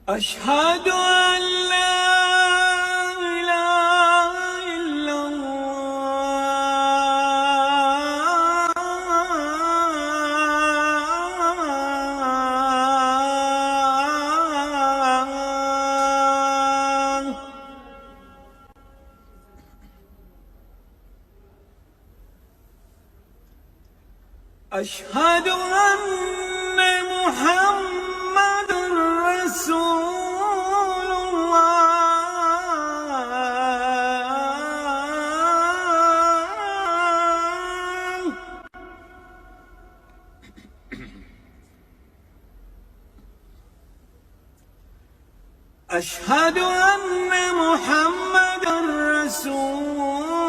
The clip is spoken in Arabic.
أشهد أن لا إله إلا الله. أشهد أن محمد رسول الله. أشهد أن محمد رسول